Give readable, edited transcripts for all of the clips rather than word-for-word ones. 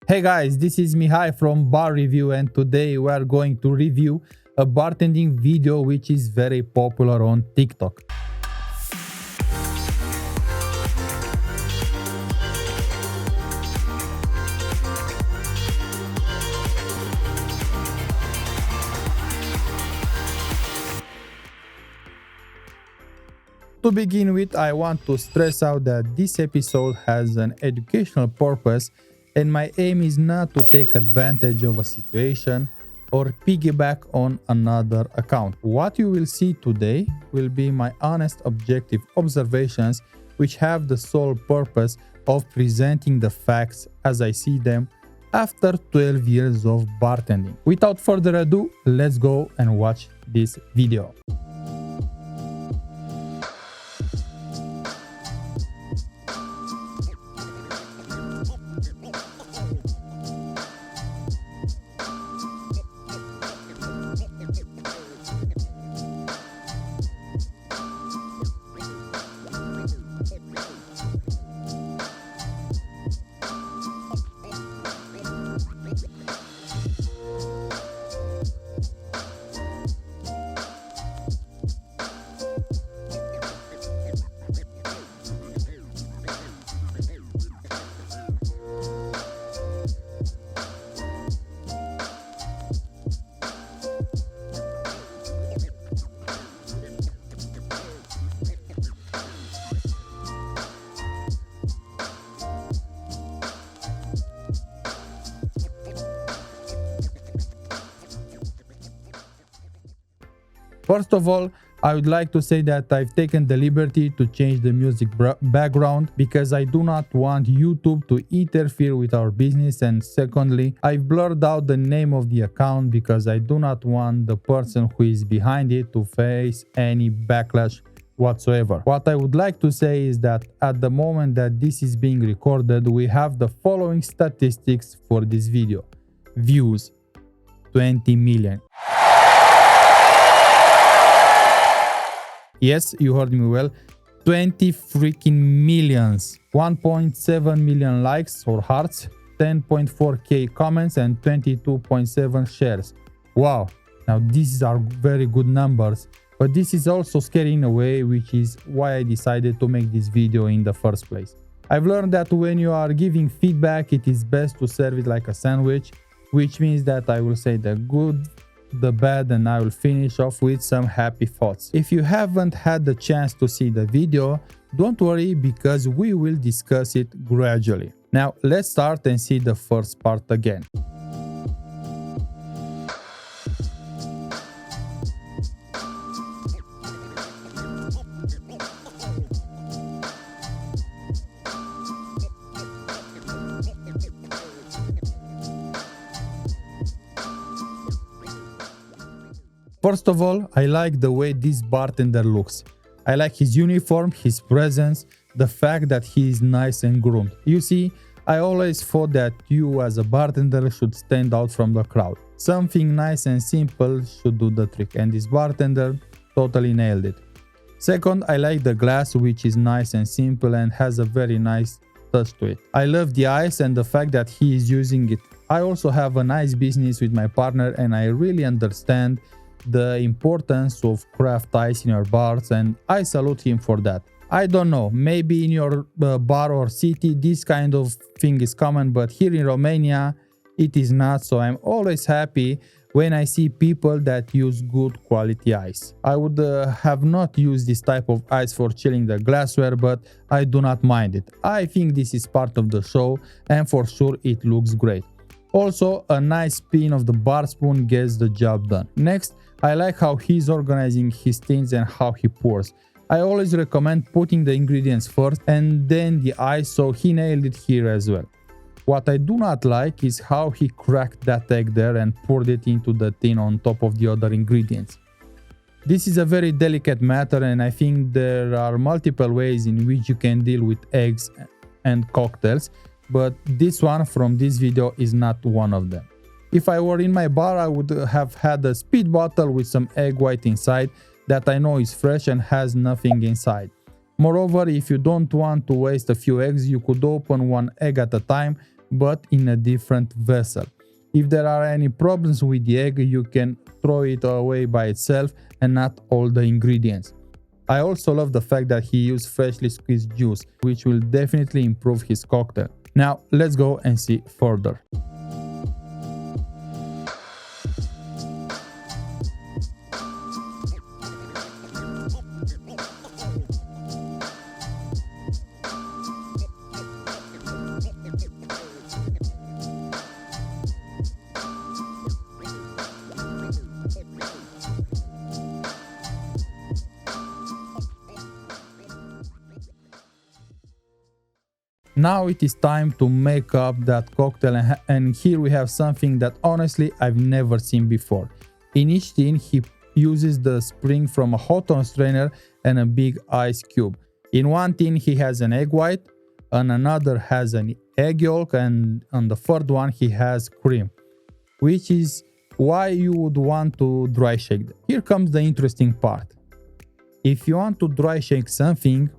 Hey guys, this is Mihai from Bar Review, and today we are going to review a bartending video which is very popular on TikTok. To begin with, I want to stress out that this episode has an educational purpose, and my aim is not to take advantage of a situation or piggyback on another account. What you will see today will be my honest, objective observations, which have the sole purpose of presenting the facts as I see them after 12 years of bartending. Without further ado, let's go and watch this video. First of all, I would like to say that I've taken the liberty to change the music background because I do not want YouTube to interfere with our business, and secondly, I've blurred out the name of the account because I do not want the person who is behind it to face any backlash whatsoever. What I would like to say is that at the moment that this is being recorded, we have the following statistics for this video. Views, 20 million. Yes, you heard me well. 20 freaking millions. 1.7 million likes or hearts, 10.4k comments, and 22.7 shares. Wow. Now these are very good numbers, but this is also scary in a way, which is why I decided to make this video in the first place. I've learned that when you are giving feedback, it is best to serve it like a sandwich, which means that I will say the good, the bad, and I will finish off with some happy thoughts. If you haven't had the chance to see the video, don't worry because we will discuss it gradually. Now let's start and see the first part again. First of all, I like the way this bartender looks. I like his uniform, his presence, the fact that he is nice and groomed. You see, I always thought that you as a bartender should stand out from the crowd. Something nice and simple should do the trick, and this bartender totally nailed it. Second, I like the glass, which is nice and simple and has a very nice touch to it. I love the ice and the fact that he is using it. I also have a nice business with my partner, and I really understand the importance of craft ice in your bars, and I salute him for that. I don't know, maybe in your bar or city this kind of thing is common, but here in Romania it is not, so I'm always happy when I see people that use good quality ice. I would have not used this type of ice for chilling the glassware, but I do not mind it. I think this is part of the show, and for sure it looks great. Also, a nice spin of the bar spoon gets the job done. Next, I like how he's organizing his things and how he pours. I always recommend putting the ingredients first and then the ice, so he nailed it here as well. What I do not like is how he cracked that egg there and poured it into the tin on top of the other ingredients. This is a very delicate matter, and I think there are multiple ways in which you can deal with eggs and cocktails, but this one from this video is not one of them. If I were in my bar, I would have had a speed bottle with some egg white inside that I know is fresh and has nothing inside. Moreover, if you don't want to waste a few eggs, you could open one egg at a time but in a different vessel. If there are any problems with the egg, you can throw it away by itself and not all the ingredients. I also love the fact that he used freshly squeezed juice, which will definitely improve his cocktail. Now let's go and see further. Now it is time to make up that cocktail, and here we have something that honestly I've never seen before. In each tin he uses the spring from a Hawthorne strainer and a big ice cube. In one tin he has an egg white, on another has an egg yolk, and on the third one he has cream, which is why you would want to dry shake them. Here comes the interesting part. If you want to dry shake something,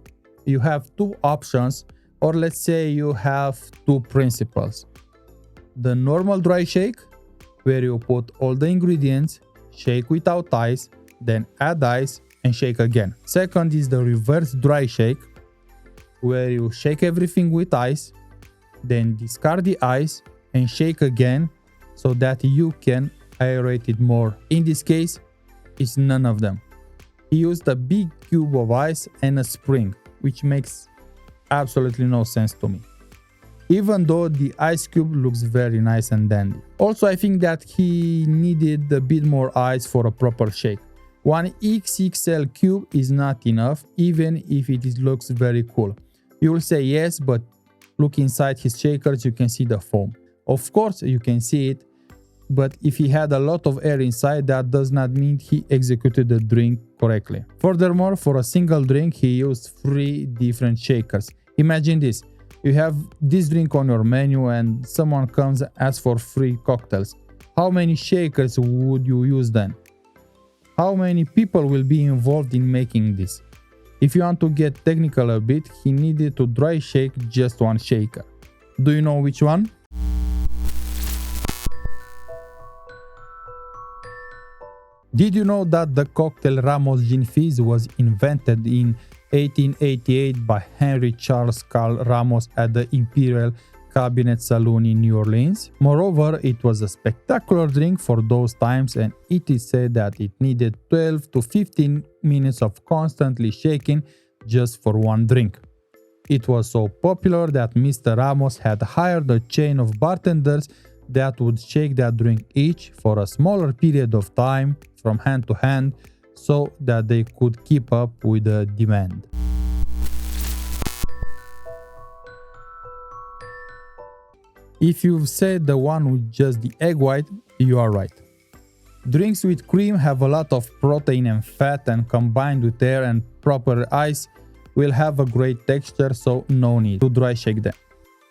you have two options, or let's say you have two principles. The normal dry shake, where you put all the ingredients, shake without ice, then add ice and shake again. Second is the reverse dry shake, where you shake everything with ice, then discard the ice and shake again so that you can aerate it more. In this case, it's none of them. He used a big cube of ice and a spring, which makes absolutely no sense to me, even though the ice cube looks very nice and dandy. Also, I think that he needed a bit more ice for a proper shake. One XXL cube is not enough, even if it looks very cool. You will say yes, but look inside his shakers, you can see the foam. Of course you can see it, but if he had a lot of air inside, that does not mean he executed the drink correctly. Furthermore, for a single drink he used 3 different shakers. Imagine this, you have this drink on your menu and someone comes and asks for 3 cocktails. How many shakers would you use then? How many people will be involved in making this? If you want to get technical a bit, he needed to dry shake just 1 shaker. Do you know which one? Did you know that the cocktail Ramos Gin Fizz was invented in 1888 by Henry Charles Carl Ramos at the Imperial Cabinet Saloon in New Orleans? Moreover, it was a spectacular drink for those times, and it is said that it needed 12 to 15 minutes of constantly shaking just for 1 drink. It was so popular that Mr. Ramos had hired a chain of bartenders that would shake that drink each for a smaller period of time from hand to hand so that they could keep up with the demand. If you've said the one with just the egg white, you are right. Drinks with cream have a lot of protein and fat, and combined with air and proper ice will have a great texture, so no need to dry shake them.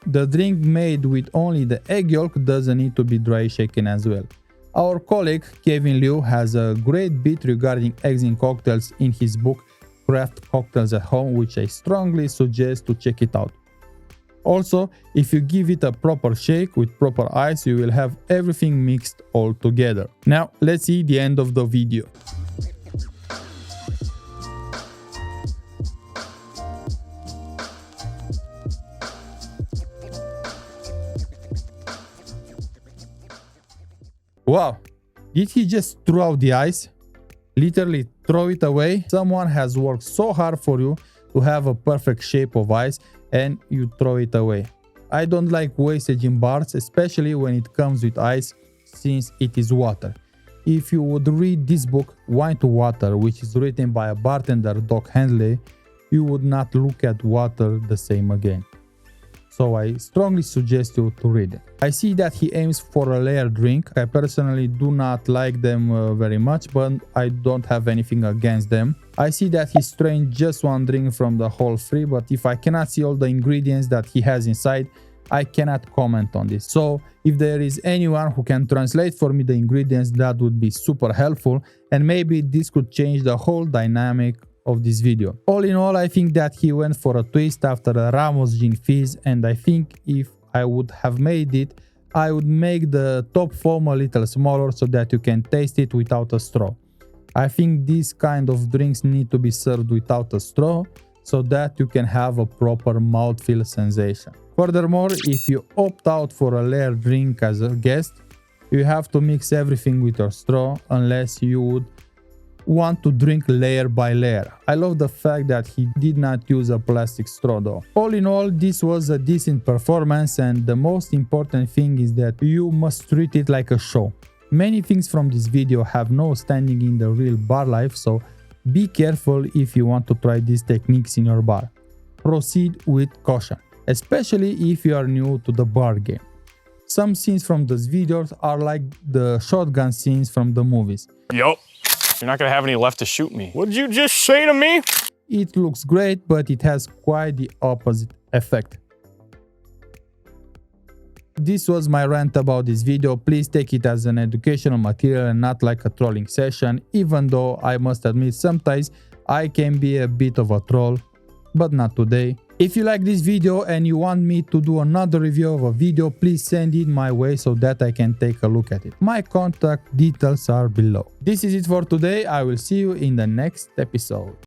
The drink made with only the egg yolk doesn't need to be dry shaken as well. Our colleague Kevin Liu has a great bit regarding eggs in cocktails in his book Craft Cocktails at Home, which I strongly suggest to check it out. Also, if you give it a proper shake with proper ice, you will have everything mixed all together. Now let's see the end of the video. Wow, did he just throw out the ice? Literally throw it away? Someone has worked so hard for you to have a perfect shape of ice and you throw it away. I don't like wastage in bars, especially when it comes with ice, since it is water. If you would read this book, Wine to Water, which is written by a bartender, Doc Henley, you would not look at water the same again. So I strongly suggest you to read it. I see that he aims for a layered drink. I personally do not like them very much, but I don't have anything against them. I see that he strained just 1 drink from the whole 3, but if I cannot see all the ingredients that he has inside, I cannot comment on this. So if there is anyone who can translate for me the ingredients, that would be super helpful, and maybe this could change the whole dynamic of this video. All in all, I think that he went for a twist after a Ramos Gin Fizz, and I think if I would have made it, I would make the top foam a little smaller so that you can taste it without a straw. I think these kind of drinks need to be served without a straw so that you can have a proper mouthfeel sensation. Furthermore, if you opt out for a layered drink as a guest, you have to mix everything with your straw unless you would want to drink layer by layer. I love the fact that he did not use a plastic straw though. All in all, this was a decent performance, and the most important thing is that you must treat it like a show. Many things from this video have no standing in the real bar life, so be careful if you want to try these techniques in your bar. Proceed with caution, especially if you are new to the bar game. Some scenes from these videos are like the shotgun scenes from the movies. Yup. You're not gonna have any left to shoot me. What did you just say to me? It looks great, but it has quite the opposite effect. This was my rant about this video. Please take it as an educational material and not like a trolling session, even though I must admit sometimes I can be a bit of a troll, but not today. If you like this video and you want me to do another review of a video, please send it my way so that I can take a look at it. My contact details are below. This is it for today. I will see you in the next episode.